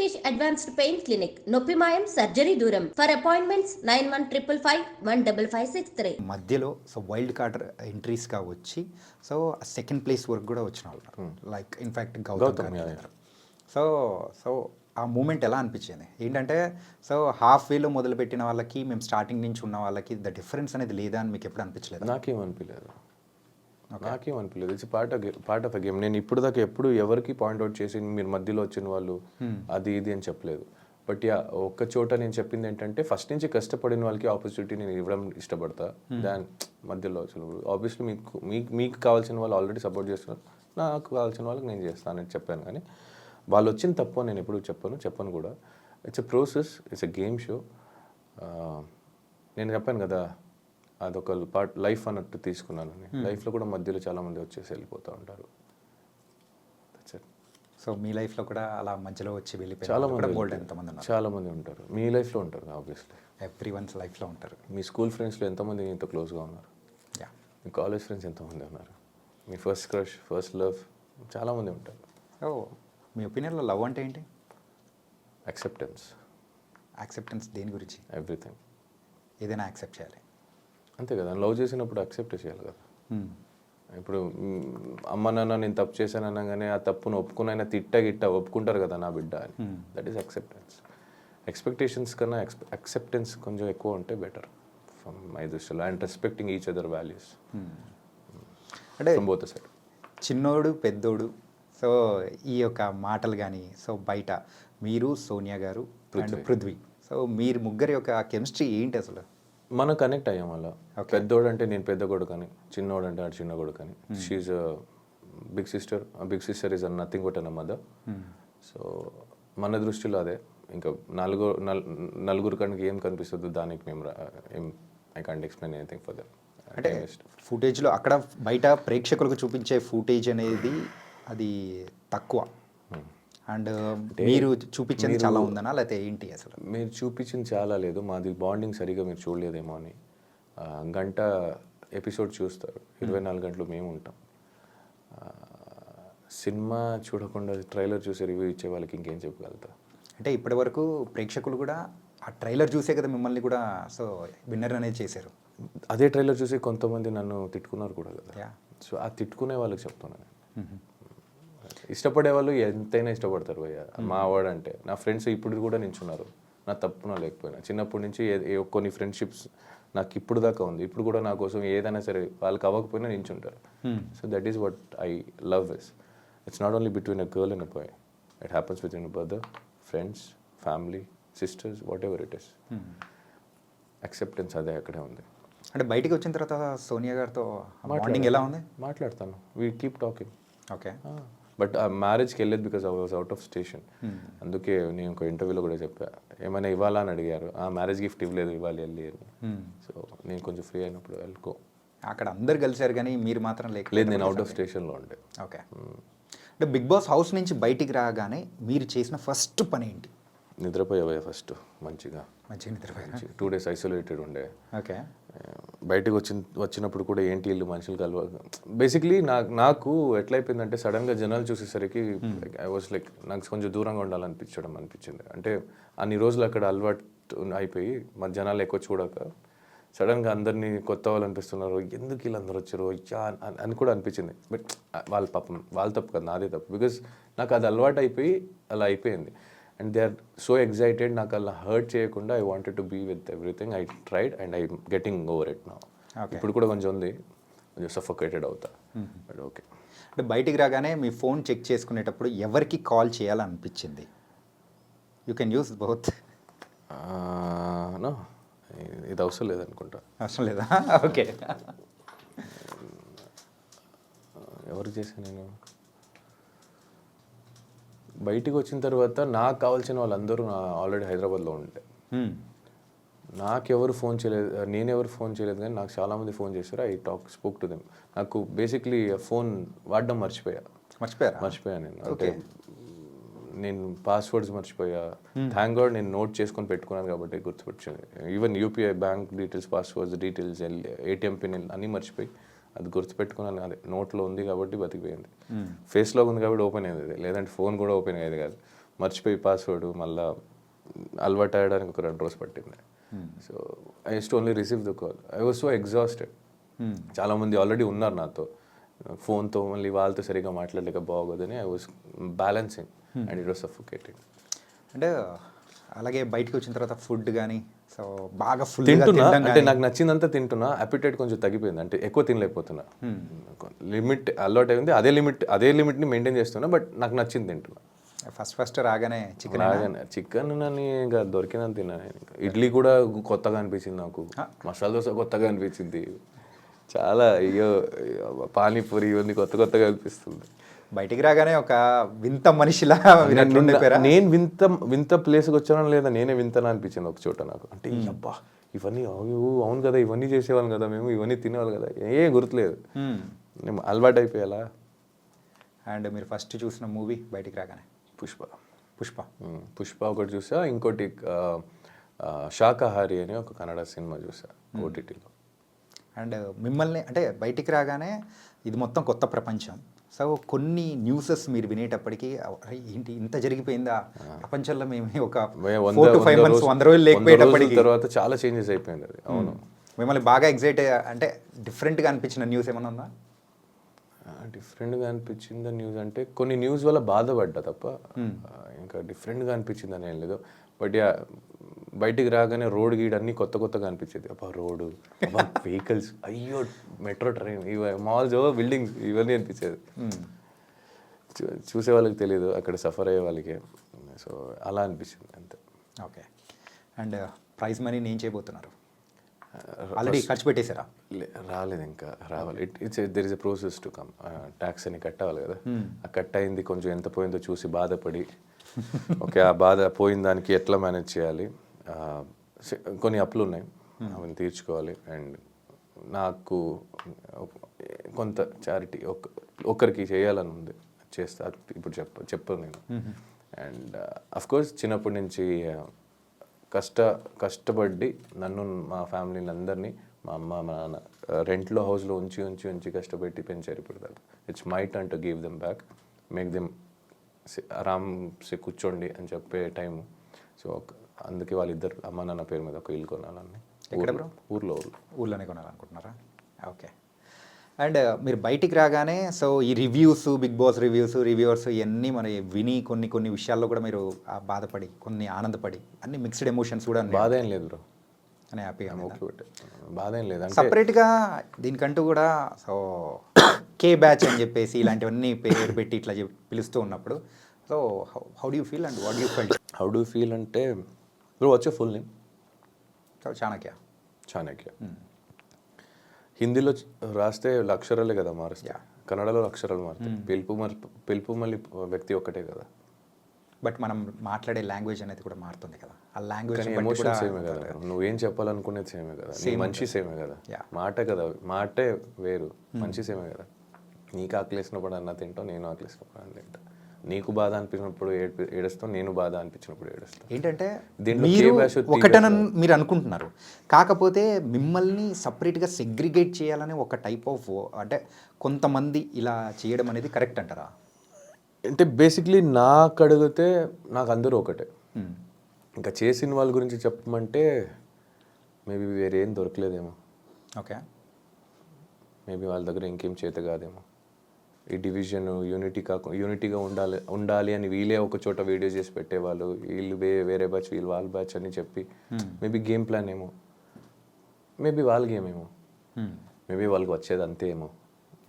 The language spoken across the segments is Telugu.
వెంకటేష్ అడ్వాన్స్డ్ పెయిన్ క్లినిక్, నొప్పి మాయం, సర్జరీ దూరం. For appointments 91555563. మధ్యలో సో వైల్డ్ కార్డ్ ఎంట్రీస్గా వచ్చి సో సెకండ్ ప్లేస్ వరకు కూడా వచ్చిన వాళ్ళు లైక్ ఇన్ఫ్యాక్ట్ గౌతమ్ గారు. సో సో ఆ మూమెంట్ ఎలా అనిపించింది ఏంటంటే సో హాఫ్ వేలో మొదలుపెట్టిన వాళ్ళకి మేము స్టార్టింగ్ నుంచి ఉన్న వాళ్ళకి ద డిఫరెన్స్ అనేది లేదా అని మీకు ఎప్పుడు అనిపించలేదు? నాకేమనిపించలేదు. It's part of the game. నేను ఇప్పుడు దాకా ఎప్పుడు ఎవరికి పాయింట్అవుట్ చేసి మీరు మధ్యలో వచ్చిన వాళ్ళు అది ఇది అని చెప్పలేదు. బట్ యా ఒక్క చోట నేను చెప్పింది ఏంటంటే ఫస్ట్ నుంచి కష్టపడిన వాళ్ళకి ఆపర్చునిటీ నేను ఇవ్వడం ఇష్టపడతా. దాని మధ్యలో వచ్చిన ఆబ్వియస్లీ మీకు కావాల్సిన వాళ్ళు ఆల్రెడీ సపోర్ట్ చేస్తున్నారు, నాకు కావాల్సిన వాళ్ళకి నేను చేస్తానని చెప్పాను. కానీ వాళ్ళు వచ్చిన తప్పు నేను ఎప్పుడు చెప్పను కూడా. It's a process, it's a game show. నేను చెప్పాను కదా అదొక పార్ట్ లైఫ్ అన్నట్టు తీసుకున్నానని. లైఫ్లో కూడా మధ్యలో చాలామంది వచ్చేసి వెళ్ళిపోతూ ఉంటారు. సో మీ లైఫ్లో కూడా అలా మధ్యలో వచ్చి వెళ్ళిపోయి చాలామంది ఉంటారు. మీ లైఫ్లో ఉంటారు ఆబ్వియస్లీ, ఎవ్రీ వన్స్ లైఫ్లో ఉంటారు. మీ స్కూల్ ఫ్రెండ్స్లో ఎంతమంది ఇంత క్లోజ్గా ఉన్నారు? మీ కాలేజ్ ఫ్రెండ్స్ ఎంతమంది ఉన్నారు? మీ ఫస్ట్ క్రష్, ఫస్ట్ లవ్ చాలామంది ఉంటారు. ఓ మీ ఒపీనియన్లో లవ్ అంటే ఏంటి? యాక్సెప్టెన్స్ దేని గురించి? ఎవ్రీథింగ్. ఏదైనా యాక్సెప్ట్ చేయాలి అంతే కదా. లవ్ చేసినప్పుడు యాక్సెప్ట్ చేయాలి కదా. ఇప్పుడు అమ్మ నాన్న నేను తప్పు చేశాను అనగానే ఆ తప్పును ఒప్పుకునైనా గిట్ట ఒప్పుకుంటారు కదా నా బిడ్డ అని. That is acceptance. ఎక్స్పెక్టేషన్స్ కన్నా యాక్సెప్టెన్స్ కొంచెం ఎక్కువ ఉంటే బెటర్ ఫ్రమ్ మై దృష్టిలో. And respecting each other values అంటే బోత్ సైడ్. చిన్నోడు పెద్దోడు సో ఈ యొక్క మాటలు కానీ సో బయట మీరు సోనియా గారు అండ్ పృథ్వీ సో మీరు ముగ్గురి యొక్క కెమిస్ట్రీ ఏంటి అసలు? మనం కనెక్ట్ అయ్యాం అలా. పెద్దోడు అంటే నేను పెద్ద కొడుకు అని, చిన్నోడు అంటే ఆడు చిన్న కొడుకు అని. She big sister is nothing but an mother. So మన దృష్టిలో అదే. ఇంకా నలుగురు కనుక ఏం కనిపిస్తుంది దానికి మేము I can't explain anything for that. అంటే ఫుటేజ్లో అక్కడ బయట ప్రేక్షకులకు చూపించే ఫుటేజ్ అనేది అది తక్కువ అండ్ మీరు చూపించింది చాలా ఉందనా లేకపోతే ఏంటి అసలు? మీరు చూపించింది చాలా లేదు, మాది బాండింగ్ సరిగా మీరు చూడలేదేమో అని. గంట ఎపిసోడ్ చూస్తారు, 24 గంటలు మేము ఉంటాం. సినిమా చూడకుండా ట్రైలర్ చూసి రివ్యూ ఇచ్చే వాళ్ళకి ఇంకేం చెప్పగలుగుతా? అంటే ఇప్పటి వరకు ప్రేక్షకులు కూడా ఆ ట్రైలర్ చూసే కదా మిమ్మల్ని కూడా సో విన్నర్ అనేది చేశారు. అదే ట్రైలర్ చూసి కొంతమంది నన్ను తిట్టుకున్నారు కూడా కదా. సో ఆ తిట్టుకునే వాళ్ళకి చెప్తున్నాను. ఇష్టపడే వాళ్ళు ఎంతైనా ఇష్టపడతారు భయ్య. మా వాడు అంటే నా ఫ్రెండ్స్ ఇప్పుడు కూడా నించున్నారు, నా తప్పున లేకపోయినా. చిన్నప్పటి నుంచి కొన్ని ఫ్రెండ్షిప్స్ నాకు ఇప్పుడు దాకా ఉంది. ఇప్పుడు కూడా నా కోసం ఏదైనా సరే వాళ్ళకి అవ్వకపోయినా నించుంటారు. So that is what I love is. It's not only between a girl and a boy, it happens with in brother, friends, family, sisters, whatever it is. Acceptance అదే అక్కడే ఉంది. అంటే బయటికి వచ్చిన తర్వాత సోనియా గారితో బాండింగ్ ఎలా ఉంది? మాట్లాడతాను, we keep talking. Okay. But ఆ మ్యారేజ్కి వెళ్ళేది because I was out of station. అందుకే నేను ఒక ఇంటర్వ్యూలో కూడా చెప్పా, ఏమైనా ఇవ్వాలా అని అడిగారు. ఆ మ్యారేజ్ గిఫ్ట్ ఇవ్వలేదు, ఇవ్వాలి వెళ్ళి అని. సో నేను కొంచెం ఫ్రీ అయినప్పుడు వెళ్ళుకో. అక్కడ అందరు కలిసారు కానీ మీరు మాత్రం లేదు, నేను అవుట్ ఆఫ్ స్టేషన్లో ఉండే. ఓకే. అంటే బిగ్ బాస్ హౌస్ నుంచి బయటికి రాగానే మీరు చేసిన ఫస్ట్ పని ఏంటి? నిద్రపోయావా ఫస్ట్ మంచిగా నిద్రపోయా. 2 days ఐసోలేటెడ్ ఉండే. ఓకే. బయటకు వచ్చినప్పుడు కూడా ఏంటి ఇల్లు మనుషులు కలవ. బేసిక్లీ నాకు ఎట్లయిపోయిందంటే సడన్గా జనాలు చూసేసరికి ఐ వాజ్ లైక్ నాకు కొంచెం దూరంగా అనిపించింది. అంటే అన్ని రోజులు అక్కడ అలవాటు అయిపోయి మన జనాలు ఎక్కువ చూడక సడన్గా అందరినీ కొత్త వాళ్ళు అనిపిస్తున్నారు, ఎందుకు వీళ్ళందరూ వచ్చారు అని కూడా అనిపించింది. బట్ వాళ్ళ తప్పు కదా, నాదే తప్పు. బికాజ్ నాకు అది అలవాటు అయిపోయి అలా అయిపోయింది. And they are so excited. నాకు అలా హర్ట్ చేయకుండా I wanted to be with everything. I tried and I getting over it now. ఇప్పుడు కూడా కొంచెం ఉంది, కొంచెం సఫోకేటెడ్ అవుతా. But okay. అంటే బయటికి రాగానే మీ ఫోన్ చెక్ చేసుకునేటప్పుడు ఎవరికి కాల్ చేయాలనిపించింది? You can use both. No, ఇది అవసరం లేదనుకుంటా. అవసరం లేదా? ఓకే. ఎవరు చేశాను నేను? బయటికి వచ్చిన తర్వాత నాకు కావాల్సిన వాళ్ళందరూ ఆల్రెడీ హైదరాబాద్లో ఉంటే నాకెవరు ఫోన్ చేయలేదు, నేనెవరు ఫోన్ చేయలేదు. కానీ నాకు చాలామంది ఫోన్ చేశారు. I spoke to them. నాకు బేసిక్లీ ఫోన్ వాడడం మర్చిపోయా నేను. అంటే నేను పాస్వర్డ్స్ మర్చిపోయా. థ్యాంక్ గాడ్ నేను నోట్ చేసుకొని పెట్టుకున్నాను కాబట్టి గుర్తుపెట్టింది. Even UPI bank details, passwords details, ATM pin అన్నీ మర్చిపోయి అది గుర్తుపెట్టుకున్నాను. అదే నోట్లో ఉంది కాబట్టి బతికిపోయింది. ఫేస్లో ఉంది కాబట్టి ఓపెన్ అయ్యేది, లేదంటే ఫోన్ కూడా ఓపెన్ అయ్యేది కాదు. మర్చిపోయి పాస్వర్డ్ మళ్ళీ అలవాటు అయ్యడానికి ఒక 2 రోజులు పట్టింది. So I use to only receive the call. I was so exhausted. చాలామంది ఆల్రెడీ ఉన్నారు నాతో, ఫోన్తో మళ్ళీ వాళ్ళతో సరిగ్గా మాట్లాడలేక బాగోదని I was balancing and it was suffocating. అంటే అలాగే బయటకు వచ్చిన తర్వాత ఫుడ్ కానీ సో బాగా ఫుల్ తింటున్నా, అంటే నాకు నచ్చిందంతా తింటున్నా, అపిటైట్ కొంచెం తగ్గిపోయింది, అంటే ఎక్కువ తినలేకపోతున్నా. లిమిట్ అలవాటు అయింది, అదే లిమిట్ని మెయింటైన్ చేస్తున్నా, బట్ నాకు నచ్చింది తింటున్నా. ఫస్ట్ రాగానే చికెన్ నన్ను ఇంకా దొరికినంత తిన్నా. ఇడ్లీ కూడా కొత్తగా అనిపించింది నాకు, మసాలా దోశ కొత్తగా అనిపించింది, చాలా అయ్యో పానీపూరి ఇవన్నీ కొత్తగా అనిపిస్తుంది. బయటికి రాగానే ఒక వింత మనిషిలా నేను వింత ప్లేస్కి వచ్చానో లేదా నేనే వింతనా అనిపించింది ఒక చోట నాకు. అంటే అబ్బా ఇవన్నీ అవును కదా, ఇవన్నీ చేసేవాళ్ళం కదా మేము, ఇవన్నీ తినేవాళ్ళు కదా, గుర్తులేదు, నేను అలవాటు అయిపోయాలా. అండ్ మీరు ఫస్ట్ చూసిన మూవీ బయటికి రాగానే? పుష్ప ఒకటి చూసా, ఇంకోటి శాకాహారి అని ఒక కన్నడ సినిమా చూసా ఓటీటీలో. అండ్ మిమ్మల్ని అంటే బయటికి రాగానే ఇది మొత్తం కొత్త ప్రపంచం. సో కొన్ని న్యూసెస్ మీరు వినేటప్పటికీ ఏంటి ఇంత జరిగిపోయిందా ప్రపంచంలో, మేము ఒక 4 to 5 months 100 రోజులు లేకపోయేటప్పటికి తర్వాత చాలా చేంజెస్ అయిపోయింది అది. అవును, మిమ్మల్ని బాగా ఎగ్జైట్ అంటే డిఫరెంట్గా అనిపించిన న్యూస్ ఏమైనా ఉందా? డిఫరెంట్గా అనిపించింది న్యూస్ అంటే కొన్ని న్యూస్ వల్ల బాధపడ్డా తప్ప ఇంకా డిఫరెంట్గా అనిపించింది అని ఏం లేదు. బట్ బయటికి రాగానే రోడ్ గీడ్ అన్నీ కొత్తగా అనిపించేది. అబ్బా రోడ్డు, అబ్బా వెహికల్స్, అయ్యో మెట్రో ట్రైన్, మాల్స్, బిల్డింగ్స్, ఇవన్నీ అనిపించేది. చూసే వాళ్ళకి తెలియదు, అక్కడ సఫర్ అయ్యే వాళ్ళకి. సో అలా అనిపించింది అంతే. ఓకే. అండ్ ప్రైజ్ మనీ నేను చేయబోతున్నారు, ఆల్రెడీ ఖర్చు పెట్టేశారా? రాలేదు, ఇంకా రావాలి. There is a process to come. Tax అని కట్టాలి కదా, ఆ కట్ అయింది కొంచెం ఎంత పోయిందో చూసి బాధపడి ఓకే ఆ బాధ పోయిన దానికి ఎట్లా మేనేజ్ చేయాలి, కొన్ని అప్పులు ఉన్నాయి అవన్నీ తీర్చుకోవాలి. అండ్ నాకు కొంత చారిటీ ఒకరికి చేయాలని ఉంది, చేస్తా, ఇప్పుడు చెప్పను నేను. అండ్ అఫ్కోర్స్ చిన్నప్పటి నుంచి కష్టపడి నన్ను మా ఫ్యామిలీని అందరినీ, మా అమ్మ మా నాన్న రెంట్లో హౌస్లో ఉంచి కష్టపెట్టి పెంచారు. ఇప్పుడు దాకా it's my turn to give them back, make them ఆరామ్సే కూర్చోండి అని చెప్పే టైము. సో అందుకే వాళ్ళిద్దరు అమ్మ నాన్న పేరు మీద ఒక ఇల్లు కొనాలని. ఎక్కడ బ్రో? ఊర్లోనే కొనాలనుకుంటున్నారా? ఓకే. అండ్ మీరు బయటికి రాగానే సో ఈ రివ్యూస్, బిగ్ బాస్ రివ్యూవర్స్ ఇవన్నీ మన విని కొన్ని విషయాల్లో కూడా మీరు బాధపడి, కొన్ని ఆనందపడి, అన్ని మిక్స్డ్ ఎమోషన్స్ కూడా. బాధ ఏం లేదు బ్రో, అని హ్యాపీగా బాధ ఏం లేదు. సపరేట్గా దీనికంటూ కూడా సో కే బ్యాచ్ అని చెప్పేసి ఇలాంటివన్నీ పేరు పెట్టి ఇట్లా పిలుస్తూ ఉన్నప్పుడు so how do you feel and what do you felt? How do feel అంటే బ్రో వచ్చే ఫుల్ నేమ్ చాణక్య. హిందీలో రాస్తే అక్షరాలే కదా మారుస్తాయి, కన్నడలో అక్షరాలు మారుతాయి, పిలుపు మళ్ళీ వ్యక్తి ఒక్కటే కదా. బట్ మనం మాట్లాడే లాంగ్వేజ్ అనేది కూడా మారుతుంది కదా, ఆ లాంగ్వేజ్ ఎమోషన్ సేమే కదా, నువ్వేం చెప్పాలనుకునేది సేమే కదా, నీ మనిషి సేమే కదా, మాటే కదా, మాటే వేరు, మనిషి సేమే కదా. నీకు ఆకలేసినప్పుడు అన్న తింటావు, నేను ఆకలేసినప్పుడు అన్న తింటా. నీకు బాధ అనిపించినప్పుడు ఏడుస్తావు, నేను బాధ అనిపించినప్పుడు ఏడుస్తాను. ఏంటంటే మీరు ఒకటని మీరు అనుకుంటున్నారు, కాకపోతే మిమ్మల్ని సపరేట్గా సెగ్రిగేట్ చేయాలని ఒక టైప్ ఆఫ్ అంటే కొంతమంది ఇలా చేయడం అనేది కరెక్ట్ అంటారా? అంటే బేసిక్లీ నాకు అడిగితే నాకు అందరూ ఒకటే. ఇంకా చేసిన వాళ్ళ గురించి చెప్పమంటే మేబీ వేరేం దొరకలేదేమో. ఓకే. మేబీ వాళ్ళ దగ్గర ఇంకేం చేత కాదేమో. ఈ డివిజన్ యూనిటీగా ఉండాలి అని వీళ్ళే ఒక చోట వీడియో చేసి పెట్టేవాళ్ళు, వీళ్ళు వేరే బ్యాచ్, వీళ్ళు వాళ్ళ బ్యాచ్ అని చెప్పి మేబీ గేమ్ ప్లాన్ ఏమో, మేబీ వాళ్ళ గేమ్ ఏమో, మేబీ వాళ్ళకి వచ్చేది అంతే ఏమో.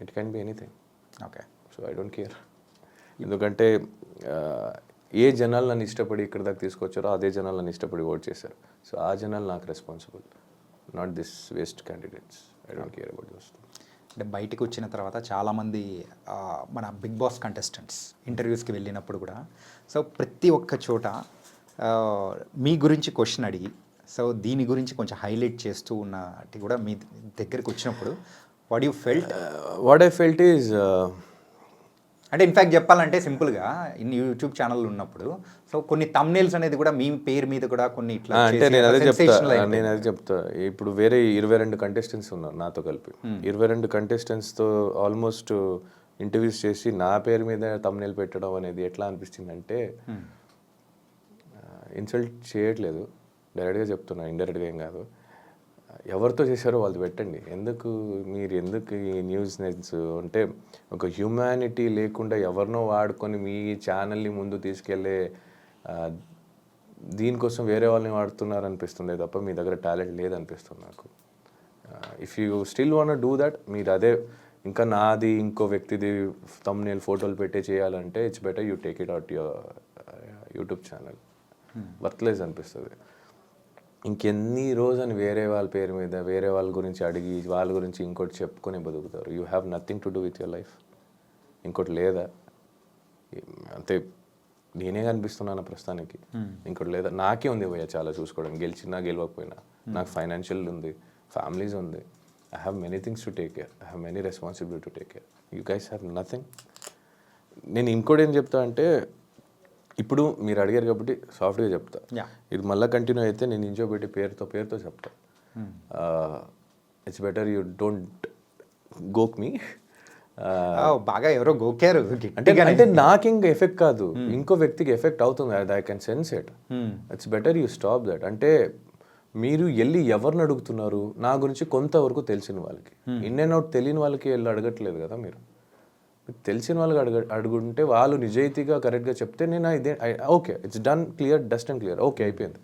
It can be anything. Okay. So I don't care. ఎందుకంటే ఏ జనాలు నన్ను ఇష్టపడి ఇక్కడ దాకా తీసుకొచ్చారో అదే జనాలు నన్ను ఇష్టపడి ఓట్ చేశారు. సో ఆ జనాలు నాకు responsible, not this waste candidates. I don't care about those. అంటే బయటకు వచ్చిన తర్వాత చాలామంది మన బిగ్ బాస్ కంటెస్టెంట్స్ ఇంటర్వ్యూస్కి వెళ్ళినప్పుడు కూడా సో ప్రతి ఒక్క చోట మీ గురించి క్వశ్చన్ అడిగి సో దీని గురించి కొంచెం హైలైట్ చేస్తూ ఉన్నట్టు కూడా మీ దగ్గరికి వచ్చినప్పుడు వాట్ ఐ ఫెల్ట్ ఈజ్ అంటే ఇన్ఫ్యాక్ట్ చెప్పాలంటే సింపుల్గా ఇన్ని యూట్యూబ్ ఛానల్ ఉన్నప్పుడు సో కొన్ని థంబ్నెయిల్స్ అనేది కూడా మీ పేరు మీద కూడా కొన్ని ఇట్లా అంటే నేను అదే చెప్తా. ఇప్పుడు వేరే 22 కంటెస్టెంట్స్ ఉన్నారు నాతో కలిపి. 22 కంటెస్టెంట్స్తో ఆల్మోస్ట్ ఇంటర్వ్యూస్ చేసి నా పేరు మీద థంబ్నెయిల్ పెట్టడం అనేది ఎట్లా అనిపిస్తుంది అంటే ఇన్సల్ట్ చేయట్లేదు, డైరెక్ట్గా చెప్తున్నా, ఇండైరెక్ట్గా ఏం కాదు. ఎవరితో చేశారో వాళ్ళు పెట్టండి. ఎందుకు ఈ న్యూస్నెస్ అంటే ఒక హ్యూమానిటీ లేకుండా ఎవరినో వాడుకొని మీ ఛానల్ని ముందు తీసుకెళ్ళే దీనికోసం వేరే వాళ్ళని వాడుతున్నారు అనిపిస్తుంది తప్ప మీ దగ్గర టాలెంట్ లేదనిపిస్తుంది నాకు. If you still want do that, మీరు అదే ఇంకా నాది ఇంకో వ్యక్తిది థంబ్నెయిల్ ఫోటోలు పెట్టే చేయాలంటే it's better you take it out your YouTube channel. Worthless అనిపిస్తుంది. ఇంకెన్ని రోజని వేరే వాళ్ళ పేరు మీద వేరే వాళ్ళ గురించి అడిగి వాళ్ళ గురించి ఇంకోటి చెప్పుకొని బతుకుతారు. You have nothing to do with your life. ఇంకోటి లేదా? అంతే, నేనే కనిపిస్తున్నాను ప్రస్తుతానికి, ఇంకోటి లేదా. నాకే ఉంది భయ్య చాలా చూసుకోవడం, గెలిచినా గెలవకపోయినా. నాకు ఫైనాన్షియల్ ఉంది, ఫ్యామిలీస్ ఉంది. I have many things to take care. I have many responsibility to take care. You guys have nothing. నేను ఇంకోటి ఏం చెప్తా అంటే, ఇప్పుడు మీరు అడిగారు కాబట్టి సాఫ్ట్గా చెప్తా. ఇది మళ్ళీ కంటిన్యూ అయితే నేను ఇంజో పెట్టి పేరుతో చెప్తా. ఇట్స్ బెటర్ యూ డోంట్ గోక్ మీ. బాగా ఎవరో గోకారు అంటే నాకు ఇంకా ఎఫెక్ట్ కాదు, ఇంకో వ్యక్తికి ఎఫెక్ట్ అవుతుంది. I can sense it. It's better you stop that. అంటే మీరు వెళ్ళి ఎవరిని అడుగుతున్నారు? నా గురించి కొంతవరకు తెలిసిన వాళ్ళకి, ఇన్ అండ్ అవుట్ తెలియని వాళ్ళకి వెళ్ళి అడగట్లేదు కదా మీరు. తెలిసిన వాళ్ళకి అడుగుంటే వాళ్ళు నిజాయితీగా కరెక్ట్గా చెప్తే నేను ఇదే okay, it's done, clear, dust and clear, okay అయిపోయింది.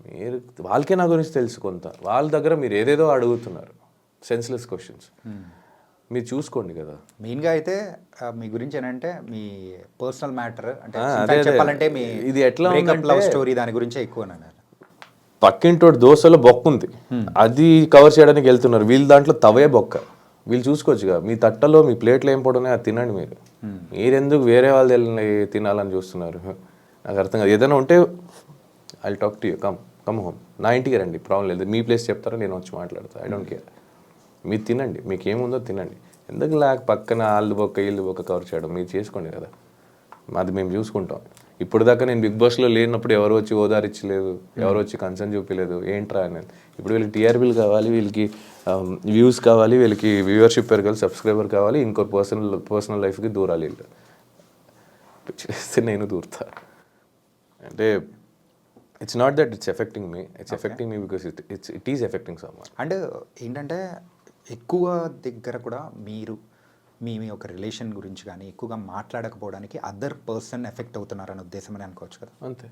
మీరు వాళ్ళకే నా గురించి తెలుసు కొంత, వాళ్ళ దగ్గర మీరు ఏదేదో అడుగుతున్నారు, సెన్స్లెస్ క్వశ్చన్స్. మీరు చూసుకోండి కదా. మెయిన్గా అయితే మీ గురించి ఏంటంటే మీ పర్సనల్ మ్యాటర్ అంటే చెప్పాలంటే మీ ఇది ఎట్లా లవ్ స్టోరీ దాని గురించే ఎక్కువ అన్నారు. పక్కింటోటి దోశలో బొక్క ఉంది, అది కవర్ చేయడానికి వెళ్తున్నారు. వీళ్ళ దాంట్లో తవే బొక్క, వీళ్ళు చూసుకోవచ్చుగా. మీ తట్టలో మీ ప్లేట్లో ఏం పడున్నాయి అది తినండి. మీరెందుకు వేరే వాళ్ళు తినాలని చూస్తున్నారు? నాకు అర్థం కాదు. ఏదైనా ఉంటే I talk to you, come home, నా ఇంటికి రండి, ప్రాబ్లం లేదు. మీ ప్లేస్ చెప్తారా, నేను వచ్చి మాట్లాడతాను, ఐ డోంట్ కేర్. మీరు తినండి, మీకు ఏముందో తినండి. ఎందుకు పక్కన వాళ్ళు బొక్క వీళ్ళు బొక్క కవర్ చేయడం? మీరు చేసుకోండి కదా, అది మేము చూసుకుంటాం. ఇప్పుడు దాకా నేను బిగ్ బాస్లో లేనప్పుడు ఎవరు వచ్చి ఓదారిచ్చలేదు, ఎవరు వచ్చి కన్సర్న్ చూపించలేదు. ఏంట్రా అనేది. ఇప్పుడు వీళ్ళకి టీఆర్పీలు కావాలి, వీళ్ళకి వ్యూస్ కావాలి, వీళ్ళకి వ్యూవర్షిప్ పెరగాలి, సబ్స్క్రైబర్ కావాలి, ఇంకో పర్సనల్ లైఫ్కి దూరాలి. వీళ్ళు చేస్తే నేను దూరుతా. అంటే it's not that it's effecting me, it's effecting me because it is affecting someone. And ఏంటంటే ఎక్కువ దగ్గర కూడా మీరు మీ ఒక రిలేషన్ గురించి కానీ ఎక్కువగా మాట్లాడకపోవడానికి అదర్ పర్సన్ ఎఫెక్ట్ అవుతున్నారనే ఉద్దేశం అని అనుకోవచ్చు కదా. అంతే.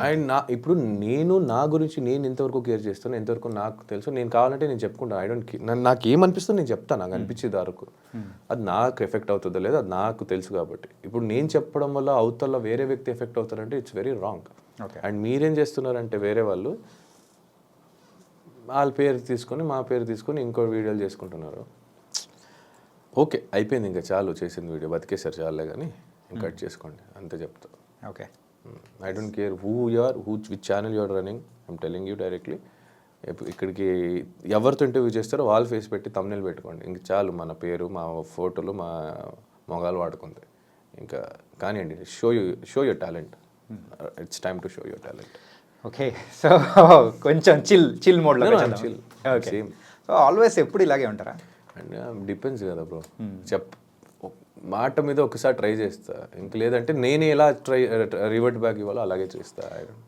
అండ్ ఇప్పుడు నా గురించి నేను ఎంతవరకు కేర్ చేస్తాను, ఎంతవరకు నాకు తెలుసు. నేను కావాలంటే నేను చెప్పుకుంటాను. ఐ డోంట్ నాకు ఏమనిపిస్తుందో నేను చెప్తాను, నాకు అనిపించేది వరకు. అది నాకు ఎఫెక్ట్ అవుతుందో లేదో అది నాకు తెలుసు కాబట్టి. ఇప్పుడు నేను చెప్పడం వల్ల అవతల వేరే వ్యక్తి ఎఫెక్ట్ అవుతారంటే ఇట్స్ వెరీ రాంగ్. అండ్ మీరేం చేస్తున్నారంటే వేరే వాళ్ళు వాళ్ళ పేరు తీసుకొని మా పేరు తీసుకొని ఇంకో వీడియోలు చేసుకుంటున్నారు. ఓకే అయిపోయింది, ఇంకా చాలు, చేసింది వీడియో బతికేసారు చాలే, కానీ ఇంకా కట్ చేసుకోండి అంతే చెప్తా. Okay, I don't care who you are, which channel you are running, I'm telling you directly. ఇక్కడికి ఎవరితో ఇంటర్వ్యూ చేస్తారో వాళ్ళ ఫేస్ పెట్టి థంబ్నెయిల్ పెట్టుకోండి. ఇంక చాలు, మన పేరు మా ఫోటోలు మా మొగాలు వాడుకుంది. ఇంకా కానివ్వండి, show your talent. It's time to show your talent. Okay, so కొంచెం చిల్ మోడ్లో. ఓకే, సో ఆల్వేస్ ఎప్పుడు ఇలాగే ఉంటారా? అండ్ డిపెండ్స్ కదా బ్రో. మాట మీద ఒకసారి ట్రై చేస్తా, ఇంక లేదంటే నేను ఎలా రివర్ట్ బ్యాక్ ఇవ్వాలో అలాగే చేస్తా.